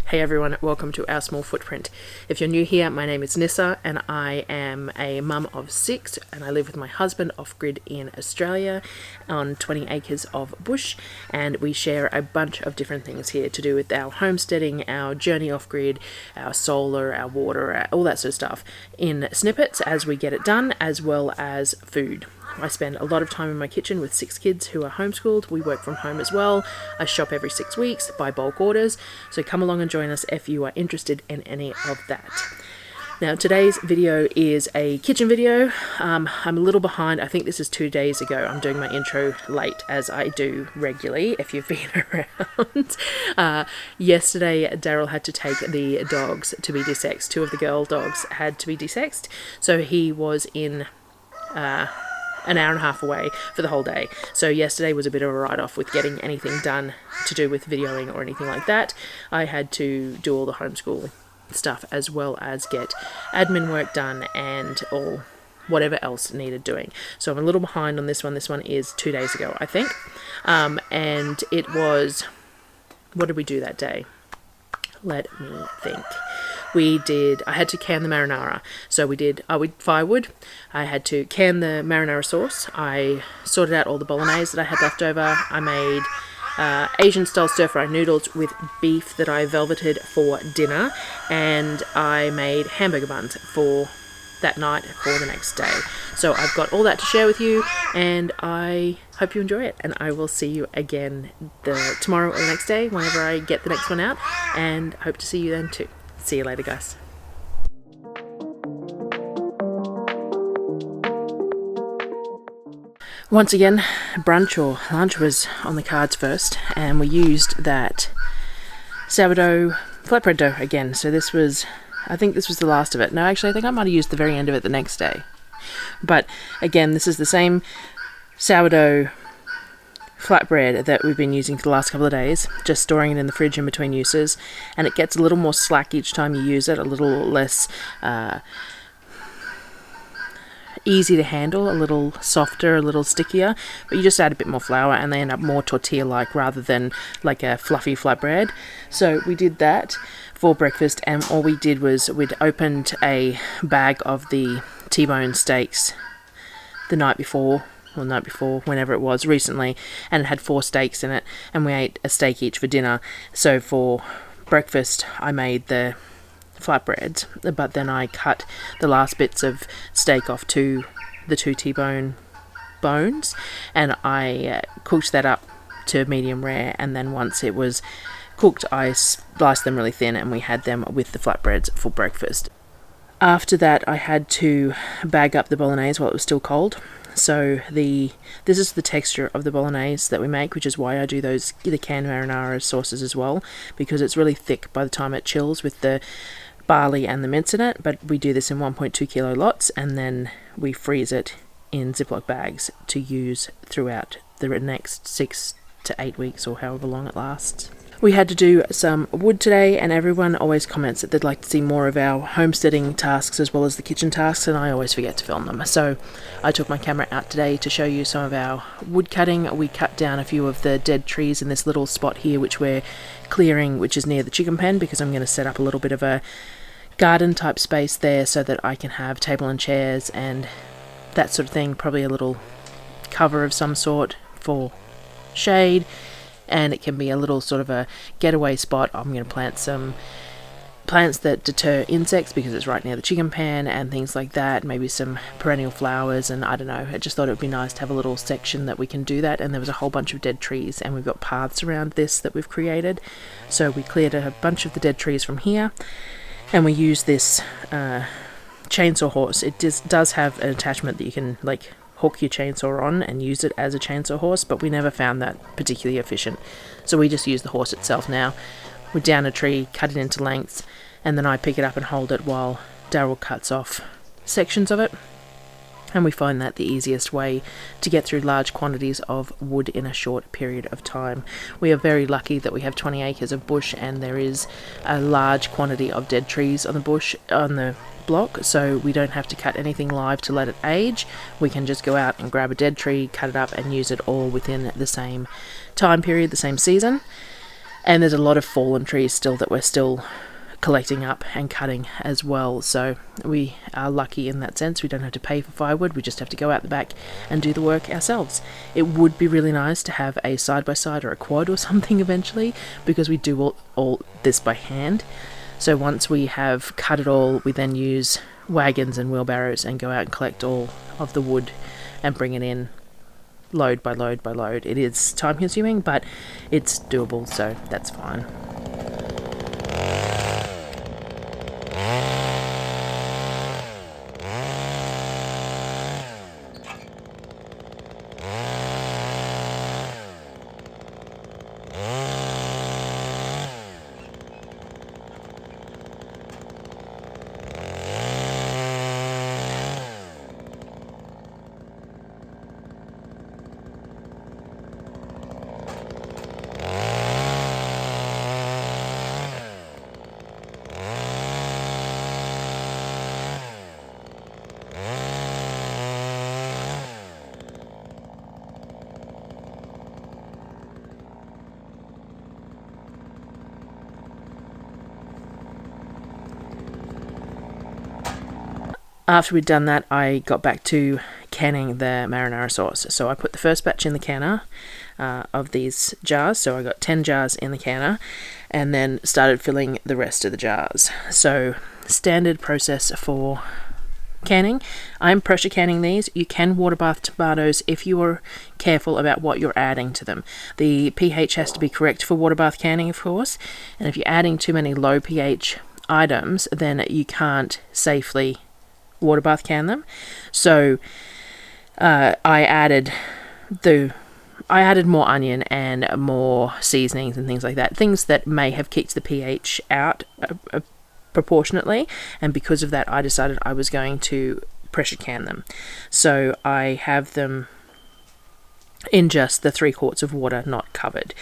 Hey everyone, welcome to Our Small Footprint. If you're new here, my name is Nyssa and I am a mum of 6 and I live with my husband off-grid in Australia on 20 acres of bush, and we share a bunch of different things here to do with our homesteading, our journey off-grid, our solar, our water, all that sort of stuff in snippets as we get it done, as well as food. I spend a lot of time in my kitchen with 6 kids who are homeschooled. We work from home as well. I shop every 6 weeks by bulk orders, so come along and join us if you are interested in any of that. Now today's video is a kitchen video. I'm a little behind. I think this is 2 days ago. I'm doing my intro late, as I do regularly if you've been around. Yesterday Darryl had to take the dogs to be desexed. 2 of the girl dogs had to be desexed, so he was in an hour and a half away for the whole day. So yesterday was a bit of a write-off with getting anything done to do with videoing or anything like that. I had to do all the homeschool stuff as well as get admin work done and all whatever else needed doing. So I'm a little behind on this one. This one is 2 days ago, I think. And it was, what did we do that day? Let me think. I had to can the marinara. So we did firewood. I had to can the marinara sauce. I sorted out all the bolognese that I had left over. I made Asian style stir-fry noodles with beef that I velveted for dinner. And I made hamburger buns for that night for the next day. So I've got all that to share with you, and I hope you enjoy it, and I will see you again tomorrow or the next day whenever I get the next one out, and hope to see you then too. See you later, guys. Once again, brunch or lunch was on the cards first, and we used that sourdough flatbread dough again. So this was, I think this was the last of it. No, actually I think I might have used the very end of it the next day. But again, this is the same sourdough flatbread that we've been using for the last couple of days, just storing it in the fridge in between uses, and it gets a little more slack each time you use it, a little less easy to handle, a little softer, a little stickier, but you just add a bit more flour and they end up more tortilla-like rather than like a fluffy flatbread. So we did that for breakfast, and all we did was we'd opened a bag of the T-bone steaks the night before, whenever it was, recently, and it had 4 steaks in it, and we ate a steak each for dinner. So for breakfast I made the flatbreads, but then I cut the last bits of steak off to the 2 T-bone bones, and I cooked that up to medium rare, and then once it was cooked I sliced them really thin and we had them with the flatbreads for breakfast. After that I had to bag up the bolognese while it was still cold. So this is the texture of the bolognese that we make, which is why I do the canned marinara sauces as well, because it's really thick by the time it chills with the barley and the mince in it. But we do this in 1.2 kilo lots, and then we freeze it in Ziploc bags to use throughout the next 6 to 8 weeks or however long it lasts. We had to do some wood today, and everyone always comments that they'd like to see more of our homesteading tasks as well as the kitchen tasks, and I always forget to film them. So I took my camera out today to show you some of our wood cutting. We cut down a few of the dead trees in this little spot here which we're clearing, which is near the chicken pen, because I'm going to set up a little bit of a garden type space there so that I can have table and chairs and that sort of thing, probably a little cover of some sort for shade. And it can be a little sort of a getaway spot. I'm going to plant some plants that deter insects because it's right near the chicken pen and things like that. Maybe some perennial flowers, and I don't know. I just thought it would be nice to have a little section that we can do that. And there was a whole bunch of dead trees, and we've got paths around this that we've created. So we cleared a bunch of the dead trees from here, and we use this chainsaw horse. It does have an attachment that you can like hook your chainsaw on and use it as a chainsaw horse, but we never found that particularly efficient, so we just use the horse itself now. We down a tree, cut it into lengths, and then I pick it up and hold it while Darryl cuts off sections of it, and we find that the easiest way to get through large quantities of wood in a short period of time. We are very lucky that we have 20 acres of bush, and there is a large quantity of dead trees on the block, so we don't have to cut anything live to let it age. We can just go out and grab a dead tree, cut it up, and use it all within the same time period, the same season. And there's a lot of fallen trees still that we're still collecting up and cutting as well, so we are lucky in that sense. We don't have to pay for firewood, we just have to go out the back and do the work ourselves. It would be really nice to have a side-by-side or a quad or something eventually, because we do all this by hand. So once we have cut it all, we then use wagons and wheelbarrows and go out and collect all of the wood and bring it in load by load by load. It is time consuming, but it's doable, so that's fine. After we'd done that, I got back to canning the marinara sauce. So I put the first batch in the canner of these jars. So I got 10 jars in the canner and then started filling the rest of the jars. So standard process for canning. I'm pressure canning these. You can water bath tomatoes if you are careful about what you're adding to them. The pH has to be correct for water bath canning, of course. And if you're adding too many low pH items, then you can't safely water bath can them. So I added more onion and more seasonings and things like that, things that may have kicked the pH out proportionately, and because of that I decided I was going to pressure can them. So I have them in just the 3 quarts of water, not covered.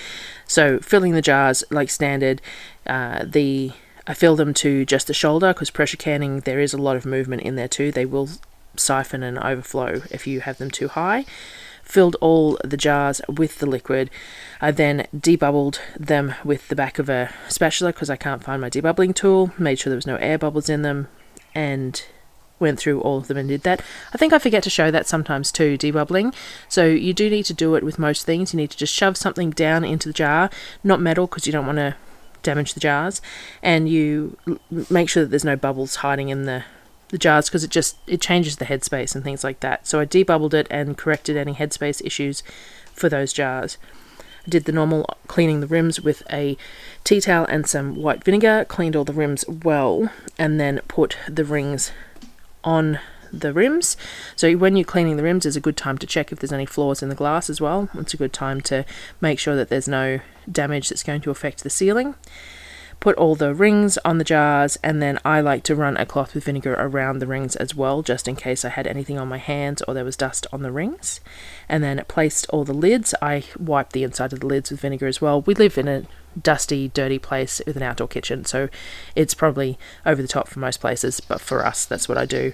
So filling the jars like standard, I fill them to just the shoulder, because pressure canning, there is a lot of movement in there too. They will siphon and overflow if you have them too high. Filled all the jars with the liquid. I then debubbled them with the back of a spatula because I can't find my debubbling tool. Made sure there was no air bubbles in them and went through all of them and did that. I think I forget to show that sometimes too, debubbling. So you do need to do it with most things. You need to just shove something down into the jar, not metal because you don't want to damage the jars, and you make sure that there's no bubbles hiding in the jars, because it changes the headspace and things like that. So I debubbled it and corrected any headspace issues for those jars. I did the normal cleaning the rims with a tea towel and some white vinegar, cleaned all the rims well, and then put the rings on the rims. So when you're cleaning the rims is a good time to check if there's any flaws in the glass as well. It's a good time to make sure that there's no damage that's going to affect the sealing. Put all the rings on the jars, and then I like to run a cloth with vinegar around the rings as well, just in case I had anything on my hands or there was dust on the rings. And then placed all the lids. I wiped the inside of the lids with vinegar as well. We live in a dusty, dirty place with an outdoor kitchen, so it's probably over the top for most places, but for us that's what I do.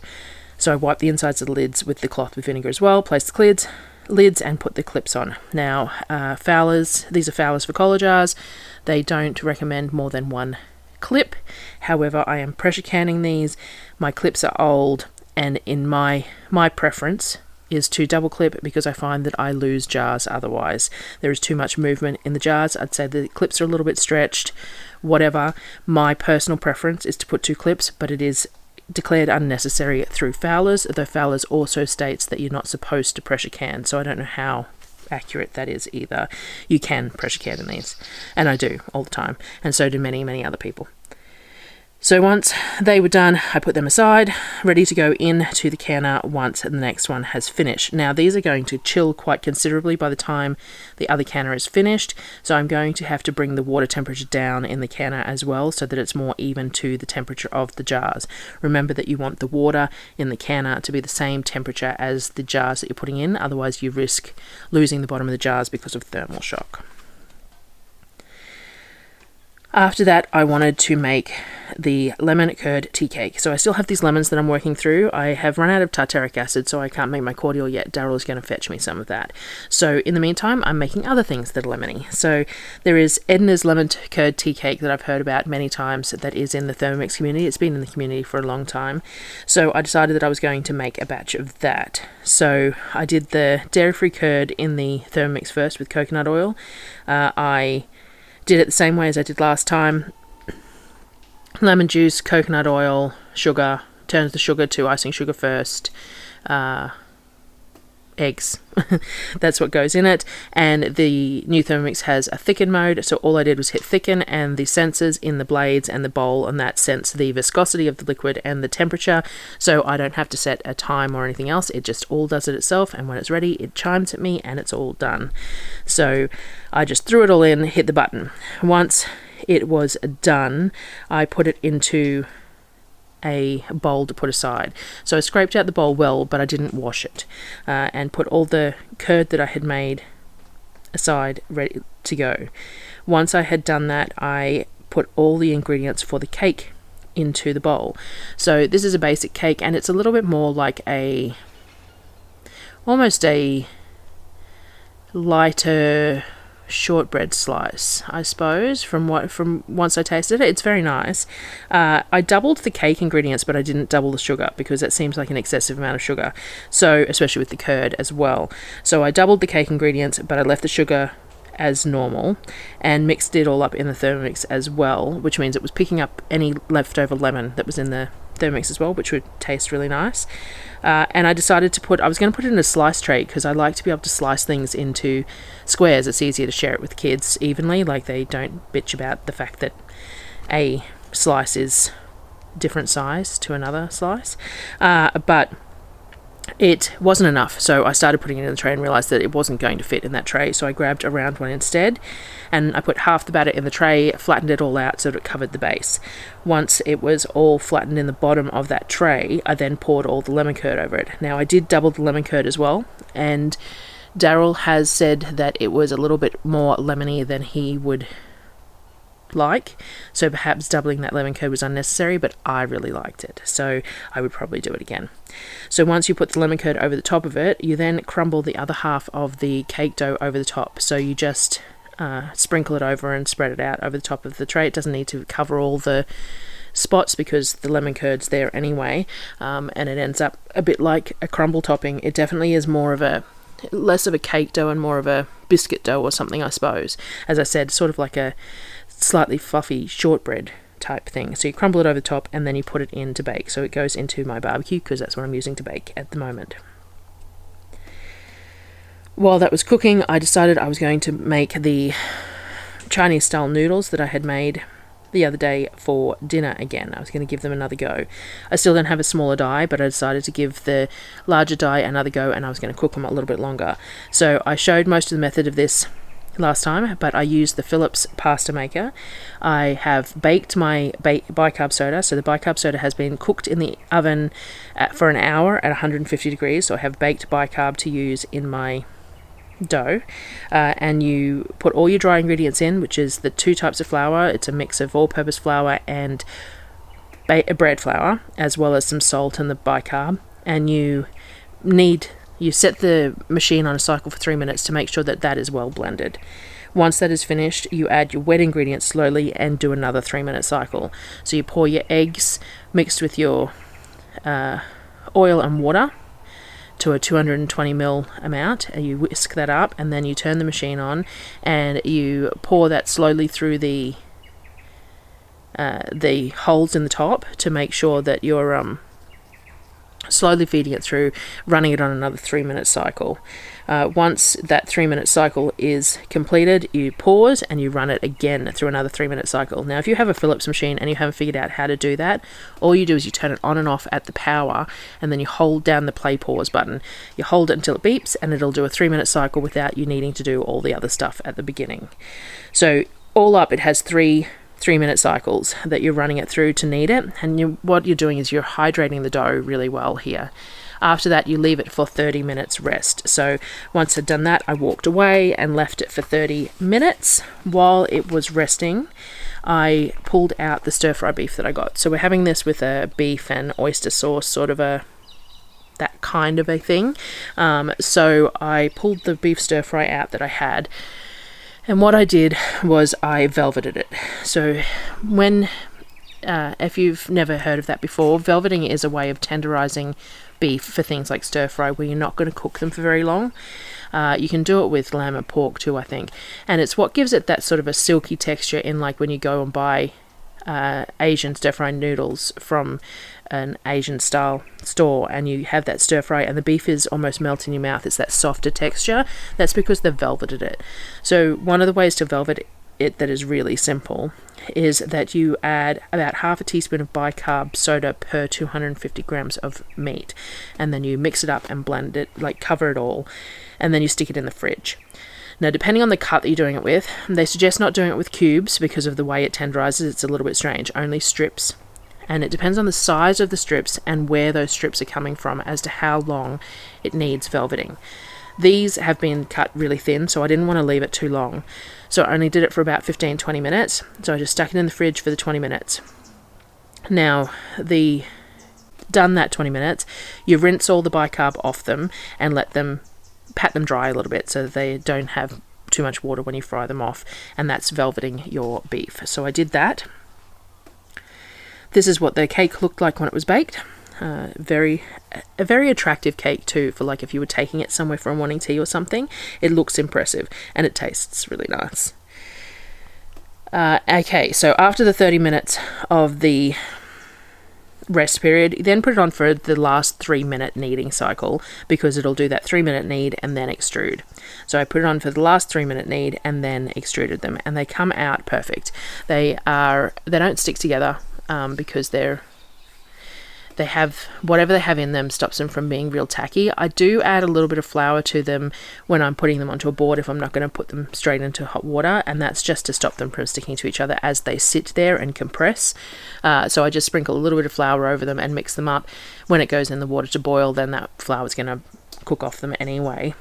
So I wipe the insides of the lids with the cloth with vinegar as well, place the lids and put the clips on. Now, Fowlers, these are Fowlers for collar jars. They don't recommend more than 1 clip. However, I am pressure canning these. My clips are old, and in my preference is to double clip, because I find that I lose jars otherwise. There is too much movement in the jars. I'd say the clips are a little bit stretched, whatever. My personal preference is to put 2 clips, but it is declared unnecessary through Fowlers, though Fowlers also states that you're not supposed to pressure can, so I don't know how accurate that is either. You can pressure can in these, and I do all the time, and so do many other people. So once they were done, I put them aside, ready to go into the canner once the next one has finished. Now these are going to chill quite considerably by the time the other canner is finished, so I'm going to have to bring the water temperature down in the canner as well, so that it's more even to the temperature of the jars. Remember that you want the water in the canner to be the same temperature as the jars that you're putting in, otherwise you risk losing the bottom of the jars because of thermal shock. After that, I wanted to make the lemon curd tea cake. So I still have these lemons that I'm working through. I have run out of tartaric acid, so I can't make my cordial yet. Darryl is going to fetch me some of that. So in the meantime, I'm making other things that are lemony. So there is Edna's lemon curd tea cake that I've heard about many times that is in the Thermomix community. It's been in the community for a long time. So I decided that I was going to make a batch of that. So I did the dairy-free curd in the Thermomix first with coconut oil. I did it the same way as I did last time. Lemon juice, coconut oil, sugar, turns the sugar to icing sugar first, eggs. That's what goes in it. And the new Thermomix has a thicken mode, so all I did was hit thicken, and the sensors in the blades and the bowl, and that sense the viscosity of the liquid and the temperature, so I don't have to set a time or anything else. It just all does it itself, and when it's ready it chimes at me and it's all done. So I just threw it all in, hit the button. Once it was done, I put it into a bowl to put aside. So I scraped out the bowl well, but I didn't wash it, and put all the curd that I had made aside, ready to go. Once I had done that, I put all the ingredients for the cake into the bowl. So this is a basic cake, and it's a little bit more like almost a lighter shortbread slice, I suppose, from once I tasted it. It's very nice. I doubled the cake ingredients, but I didn't double the sugar because that seems like an excessive amount of sugar, so especially with the curd as well. So I doubled the cake ingredients, but I left the sugar as normal and mixed it all up in the Thermomix as well, which means it was picking up any leftover lemon that was in the Thermomix as well, which would taste really nice. And I decided I was going to put it in a slice tray because I like to be able to slice things into squares. It's easier to share it with kids evenly, like they don't bitch about the fact that a slice is different size to another slice. But it wasn't enough, so I started putting it in the tray and realised that it wasn't going to fit in that tray, so I grabbed a round one instead, and I put half the batter in the tray, flattened it all out so that it covered the base. Once it was all flattened in the bottom of that tray, I then poured all the lemon curd over it. Now I did double the lemon curd as well, and Darryl has said that it was a little bit more lemony than he would like, so perhaps doubling that lemon curd was unnecessary, but I really liked it, so I would probably do it again. So once you put the lemon curd over the top of it, you then crumble the other half of the cake dough over the top. So you just sprinkle it over and spread it out over the top of the tray. It doesn't need to cover all the spots because the lemon curd's there anyway, and it ends up a bit like a crumble topping. It definitely is less of a cake dough and more of a biscuit dough or something, I suppose. As I said, sort of like a slightly fluffy shortbread type thing. So you crumble it over the top and then you put it in to bake. So it goes into my barbecue because that's what I'm using to bake at the moment. While that was cooking, I decided I was going to make the Chinese style noodles that I had made the other day for dinner again. I was going to give them another go. I still don't have a smaller die, but I decided to give the larger die another go, and I was going to cook them a little bit longer. So I showed most of the method of this last time, but I used the Philips pasta maker. I have baked my bicarb soda, so the bicarb soda has been cooked in the oven for an hour at 150 degrees, so I have baked bicarb to use in my dough, and you put all your dry ingredients in, which is the 2 types of flour. It's a mix of all-purpose flour and bread flour, as well as some salt and the bicarb, and you set the machine on a cycle for 3 minutes to make sure that that is well blended. Once that is finished, you add your wet ingredients slowly and do another 3-minute cycle. So you pour your eggs mixed with your oil and water to a 220 ml amount, and you whisk that up, and then you turn the machine on and you pour that slowly through the holes in the top to make sure that you're slowly feeding it through, running it on another 3-minute cycle. Once that 3-minute cycle is completed, you pause and you run it again through another 3-minute cycle. Now, if you have a Philips machine and you haven't figured out how to do that, all you do is you turn it on and off at the power, and then you hold down the play pause button. You hold it until it beeps, and it'll do a 3-minute cycle without you needing to do all the other stuff at the beginning. So all up, it has three 3-minute cycles that you're running it through to knead it. And what you're doing is you're hydrating the dough really well here. After that, you leave it for 30 minutes rest. So once I'd done that, I walked away and left it for 30 minutes. While it was resting, I pulled out the stir-fry beef that I got. So we're having this with a beef and oyster sauce, sort of that kind of a thing. So I pulled the beef stir-fry out that I had. And what I did was I velveted it. So if you've never heard of that before, velveting is a way of tenderizing beef for things like stir fry where you're not going to cook them for very long. You can do it with lamb and pork too, I think. And it's what gives it that sort of a silky texture in, like when you go and buy Asian stir fry noodles from an Asian style store and you have that stir fry and the beef is almost melt in your mouth. It's that softer texture. That's because they've velveted it. So one of the ways to velvet it that is really simple is that you add about half a teaspoon of bicarb soda per 250 grams of meat, and then you mix it up and blend it, like cover it all, and then you stick it in the fridge. Now, depending on the cut that you're doing it with, they suggest not doing it with cubes because of the way it tenderizes. It's a little bit strange. Only strips. And it depends on the size of the strips and where those strips are coming from as to how long it needs velveting. These have been cut really thin, so I didn't want to leave it too long. So I only did it for about 15-20 minutes. So I just stuck it in the fridge for the 20 minutes. Now, done that 20 minutes, you rinse all the bicarb off them and pat them dry a little bit so that they don't have too much water when you fry them off. And that's velveting your beef. So I did that. This is what the cake looked like when it was baked. A very attractive cake too, for like if you were taking it somewhere for a morning tea or something. It looks impressive and it tastes really nice. Okay, so after the 30 minutes of the rest period, you then put it on for the last 3-minute kneading cycle because it'll do that 3-minute knead and then extrude. So I put it on for the last 3-minute knead and then extruded them, and they come out perfect. They don't stick together because they have whatever they have in them stops them from being real tacky. I do add a little bit of flour to them when I'm putting them onto a board if I'm not going to put them straight into hot water, and that's just to stop them from sticking to each other as they sit there and compress. So I just sprinkle a little bit of flour over them and mix them up. When it goes in the water to boil, then that flour is going to cook off them anyway.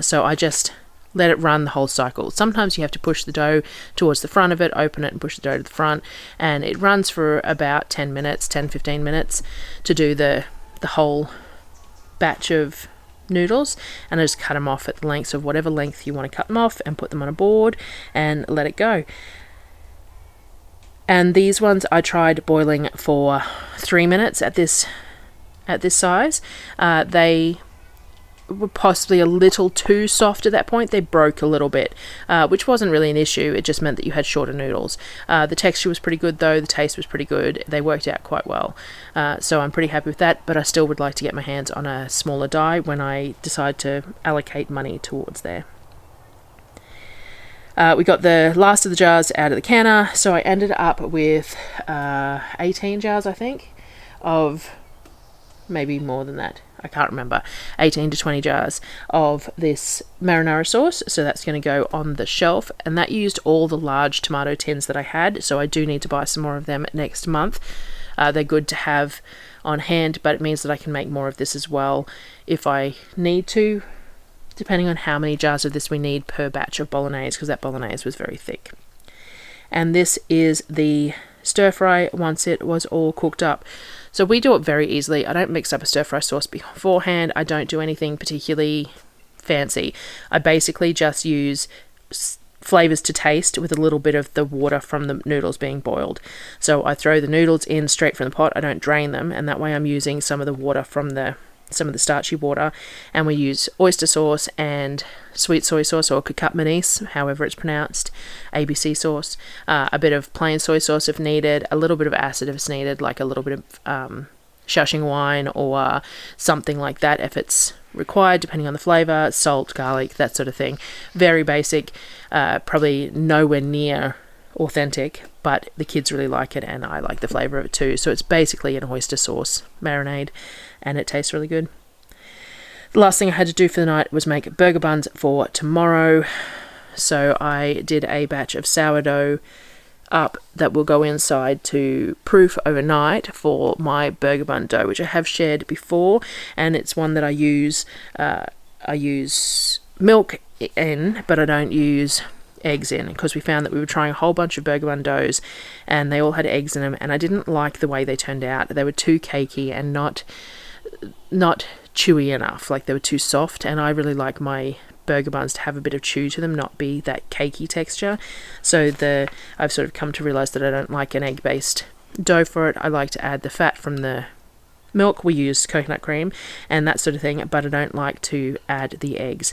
So I just let it run the whole cycle. Sometimes you have to push the dough towards the front of it, open it and push the dough to the front, and it runs for about 10-15 minutes to do the whole batch of noodles, and I just cut them off at the lengths of whatever length you want to cut them off and put them on a board and let it go. And these ones I tried boiling for 3 minutes at this size. They were possibly a little too soft at that point. They broke a little bit, which wasn't really an issue. It just meant that you had shorter noodles. The texture was pretty good though. The taste was pretty good. They worked out quite well. So I'm pretty happy with that, but I still would like to get my hands on a smaller die when I decide to allocate money towards there. We got the last of the jars out of the canner, so I ended up with 18 jars, I think, of maybe more than that. I can't remember, 18 to 20 jars of this marinara sauce. So that's going to go on the shelf, and that used all the large tomato tins that I had. So I do need to buy some more of them next month. They're good to have on hand, but it means that I can make more of this as well if I need to, depending on how many jars of this we need per batch of bolognese, because that bolognese was very thick. And this is the stir fry once it was all cooked up. So we do it very easily. I don't mix up a stir fry sauce beforehand. I don't do anything particularly fancy. I basically just use flavors to taste with a little bit of the water from the noodles being boiled. So I throw the noodles in straight from the pot. I don't drain them, and that way I'm using some of the water from some of the starchy water, and we use oyster sauce and sweet soy sauce, or kavik, however it's pronounced, ABC sauce, a bit of plain soy sauce if needed, a little bit of acid if it's needed, like a little bit of shushing wine or something like that if it's required, depending on the flavor, salt, garlic, that sort of thing. Very basic, probably nowhere near authentic, but the kids really like it and I like the flavor of it too. So it's basically an oyster sauce marinade, and it tastes really good. The last thing I had to do for the night was make burger buns for tomorrow. So I did a batch of sourdough up that will go inside to proof overnight for my burger bun dough, which I have shared before, and it's one that I use milk in, but I don't use eggs in, because we found that we were trying a whole bunch of burger bun doughs and they all had eggs in them, and I didn't like the way they turned out. They were too cakey and not chewy enough, like they were too soft, and I really like my burger buns to have a bit of chew to them, not be that cakey texture. So I've sort of come to realize that I don't like an egg based dough for it. I like to add the fat from the milk. We use coconut cream and that sort of thing, but I don't like to add the eggs.